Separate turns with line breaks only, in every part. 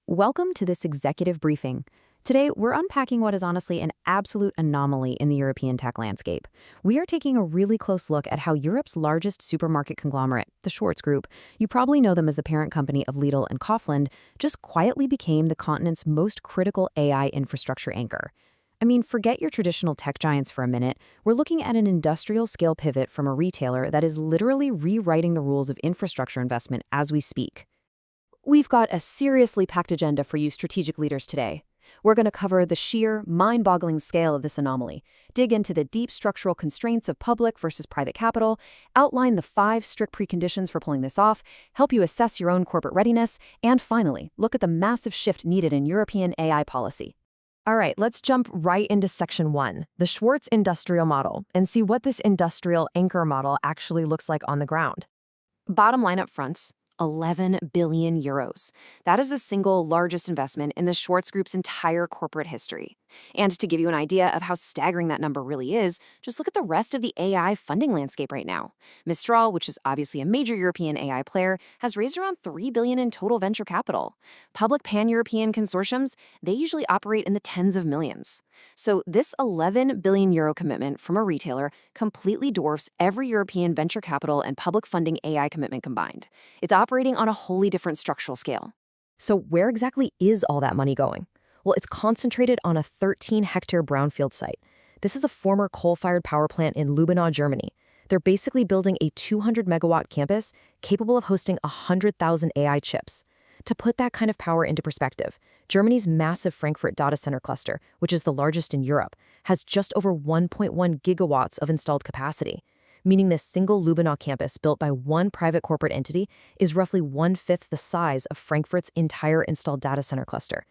Welcome to this executive briefing. Today, we're unpacking what is honestly an absolute anomaly in the European tech landscape. We are taking a really close look at how Europe's largest supermarket conglomerate, the Schwartz Group, you probably know them as the parent company of Lidl and Kaufland, just quietly became the continent's most critical AI infrastructure anchor. I mean, forget your traditional tech giants for a minute. We're looking at an industrial-scale pivot from a retailer that is literally rewriting the rules of infrastructure investment as we speak. We've got a seriously packed agenda for you strategic leaders today. We're going to cover the sheer, mind-boggling scale of this anomaly, dig into the deep structural constraints of public versus private capital, outline the 5 strict preconditions for pulling this off, help you assess your own corporate readiness, and finally, look at the massive shift needed in European AI policy. All right, let's jump right into Section 1, the Schwartz industrial model, and see what this industrial anchor model actually looks like on the ground. Bottom line up front, 11 billion euros. That is the single largest investment in the Schwartz Group's entire corporate history. And to give you an idea of how staggering that number really is, just look at the rest of the AI funding landscape right now. Mistral, which is obviously a major European AI player, has raised around 3 billion in total venture capital. Public pan-European consortiums, they usually operate in the tens of millions. So this 11 billion euro commitment from a retailer completely dwarfs every European venture capital and public funding AI commitment combined. It's operating on a wholly different structural scale. So where exactly is all that money going? Well, it's concentrated on a 13-hectare brownfield site. This is a former coal-fired power plant in Lubenau, Germany. They're basically building a 200-megawatt campus capable of hosting 100,000 AI chips. To put that kind of power into perspective, Germany's massive Frankfurt data center cluster, which is the largest in Europe, has just over 1.1 gigawatts of installed capacity, meaning this single Lubenau campus built by one private corporate entity is roughly 1/5 the size of Frankfurt's entire installed data center cluster.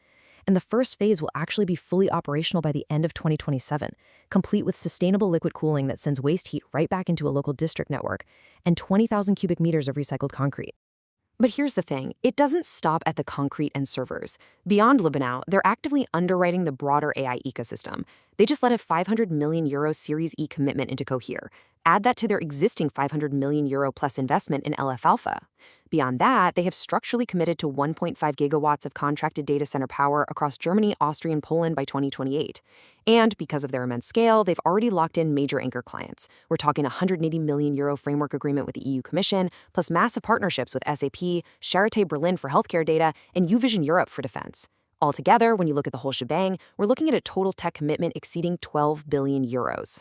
And the first phase will actually be fully operational by the end of 2027, complete with sustainable liquid cooling that sends waste heat right back into a local district network and 20,000 cubic meters of recycled concrete. But here's the thing, it doesn't stop at the concrete and servers. Beyond Lubenau, they're actively underwriting the broader AI ecosystem. They just let a 500 million euro Series E commitment into Cohere. Add that to their existing 500 million euro plus investment in LF Alpha. Beyond that, they have structurally committed to 1.5 gigawatts of contracted data center power across Germany, Austria, and Poland by 2028. And because of their immense scale, they've already locked in major anchor clients. We're talking a 180 million euro framework agreement with the EU Commission, plus massive partnerships with SAP, Charité Berlin for healthcare data, and UVision Europe for defense. Altogether, when you look at the whole shebang, we're looking at a total tech commitment exceeding 12 billion euros.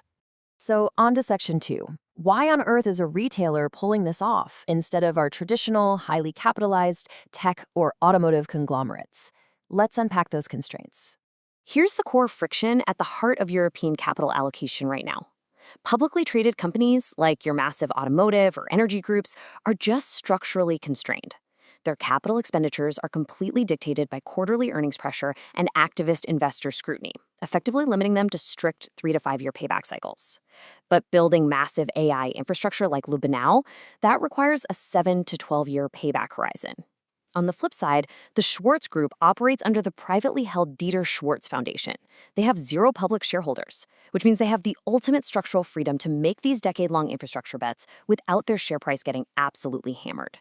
So on to Section 2. Why on earth is a retailer pulling this off instead of our traditional, highly capitalized tech or automotive conglomerates? Let's unpack those constraints. Here's the core friction at the heart of European capital allocation right now. Publicly traded companies, like your massive automotive or energy groups, are just structurally constrained. Their capital expenditures are completely dictated by quarterly earnings pressure and activist investor scrutiny, effectively limiting them to strict 3 to 5 year payback cycles. But building massive AI infrastructure like Lubenau, that requires a 7 to 12 year payback horizon. On the flip side, the Schwartz Group operates under the privately held Dieter Schwartz Foundation. They have 0 public shareholders, which means they have the ultimate structural freedom to make these decade-long infrastructure bets without their share price getting absolutely hammered.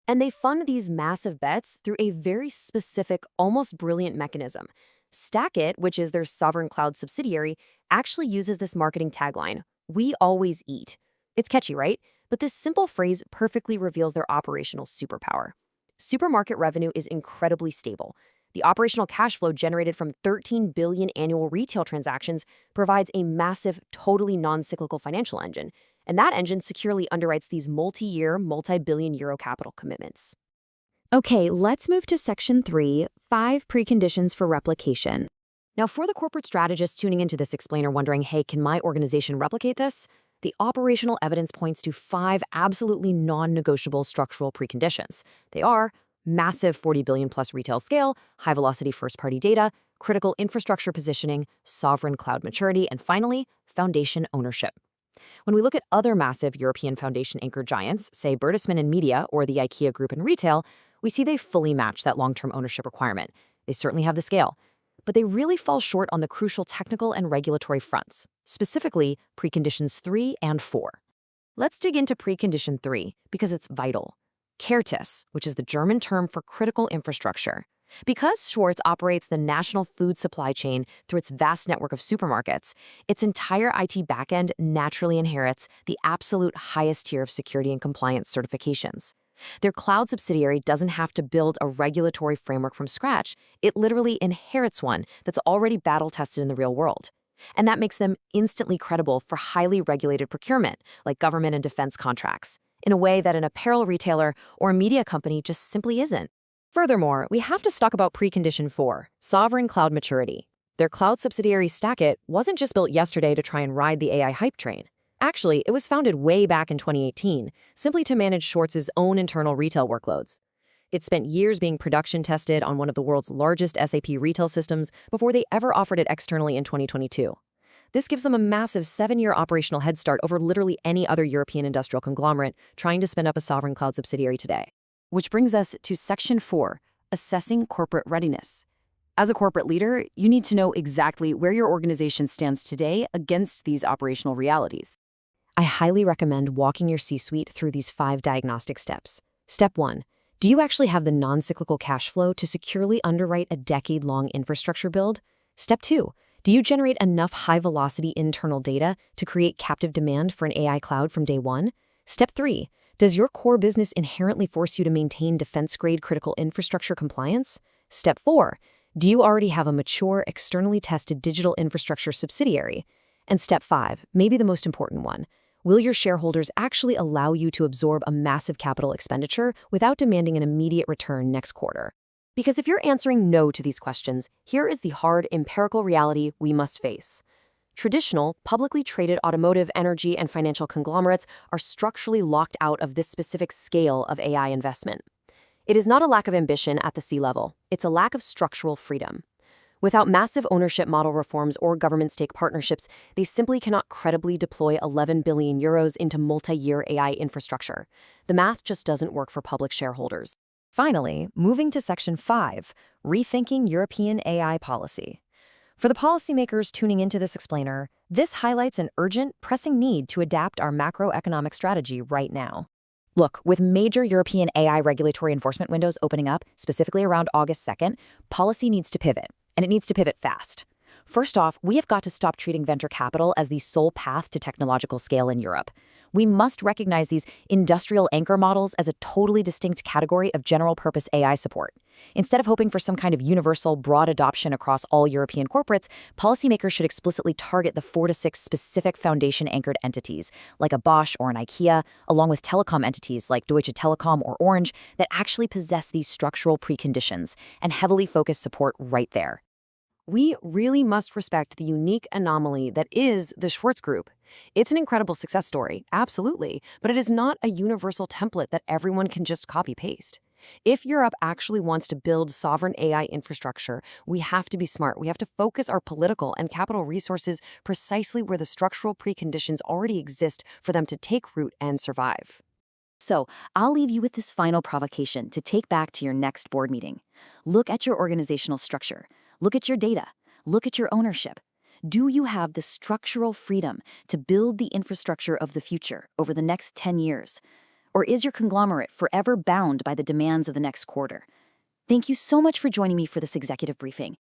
And they fund these massive bets through a very specific, almost brilliant mechanism. Stackit, which is their sovereign cloud subsidiary, actually uses this marketing tagline, "We always eat." It's catchy, right? But this simple phrase perfectly reveals their operational superpower. Supermarket revenue is incredibly stable. The operational cash flow generated from 13 billion annual retail transactions provides a massive, totally non-cyclical financial engine. And that engine securely underwrites these multi-year, multi-billion euro capital commitments. Okay, let's move to Section 3, 5 preconditions for replication. Now, for the corporate strategists tuning into this explainer wondering, hey, can my organization replicate this? The operational evidence points to 5 absolutely non-negotiable structural preconditions. They are massive 40 billion plus retail scale, high-velocity first-party data, critical infrastructure positioning, sovereign cloud maturity, and finally, foundation ownership. When we look at other massive European foundation anchor giants, say Bertelsmann in media or the IKEA Group in retail, we see they fully match that long-term ownership requirement. They certainly have the scale, but they really fall short on the crucial technical and regulatory fronts, specifically preconditions 3 and 4. Let's dig into precondition 3 because it's vital. Kertis, which is the German term for critical infrastructure. Because Schwartz operates the national food supply chain through its vast network of supermarkets, its entire IT backend naturally inherits the absolute highest tier of security and compliance certifications. Their cloud subsidiary doesn't have to build a regulatory framework from scratch. It literally inherits one that's already battle-tested in the real world. And that makes them instantly credible for highly regulated procurement, like government and defense contracts, in a way that an apparel retailer or a media company just simply isn't. Furthermore, we have to talk about Precondition 4, sovereign cloud maturity. Their cloud subsidiary Stackit wasn't just built yesterday to try and ride the AI hype train. Actually, it was founded way back in 2018, simply to manage Schwartz's own internal retail workloads. It spent years being production tested on one of the world's largest SAP retail systems before they ever offered it externally in 2022. This gives them a massive 7-year operational head start over literally any other European industrial conglomerate trying to spin up a sovereign cloud subsidiary today. Which brings us to Section 4, assessing corporate readiness. As a corporate leader, you need to know exactly where your organization stands today against these operational realities. I highly recommend walking your C-suite through these 5 diagnostic steps. Step 1. Do you actually have the non-cyclical cash flow to securely underwrite a decade-long infrastructure build? Step 2. Do you generate enough high-velocity internal data to create captive demand for an AI cloud from day one? Step 3. Does your core business inherently force you to maintain defense-grade critical infrastructure compliance? Step 4. Do you already have a mature, externally tested digital infrastructure subsidiary? And step 5, maybe the most important one. Will your shareholders actually allow you to absorb a massive capital expenditure without demanding an immediate return next quarter? Because if you're answering no to these questions, here is the hard, empirical reality we must face. Traditional, publicly traded automotive, energy, and financial conglomerates are structurally locked out of this specific scale of AI investment. It is not a lack of ambition at the C-level, it's a lack of structural freedom. Without massive ownership model reforms or government stake partnerships, they simply cannot credibly deploy 11 billion euros into multi-year AI infrastructure. The math just doesn't work for public shareholders. Finally, moving to Section 5, Rethinking European AI Policy. For the policymakers tuning into this explainer, this highlights an urgent, pressing need to adapt our macroeconomic strategy right now. Look, with major European AI regulatory enforcement windows opening up, specifically around August 2nd, policy needs to pivot. And it needs to pivot fast. First off, we have got to stop treating venture capital as the sole path to technological scale in Europe. We must recognize these industrial anchor models as a totally distinct category of general-purpose AI support. Instead of hoping for some kind of universal, broad adoption across all European corporates, policymakers should explicitly target the 4 to 6 specific foundation-anchored entities, like a Bosch or an IKEA, along with telecom entities like Deutsche Telekom or Orange, that actually possess these structural preconditions and heavily focus support right there. We really must respect the unique anomaly that is the Schwartz Group. It's an incredible success story, absolutely, but it is not a universal template that everyone can just copy-paste. If Europe actually wants to build sovereign AI infrastructure, we have to be smart. We have to focus our political and capital resources precisely where the structural preconditions already exist for them to take root and survive. So, I'll leave you with this final provocation to take back to your next board meeting. Look at your organizational structure. Look at your data. Look at your ownership. Do you have the structural freedom to build the infrastructure of the future over the next 10 years? Or is your conglomerate forever bound by the demands of the next quarter? Thank you so much for joining me for this executive briefing.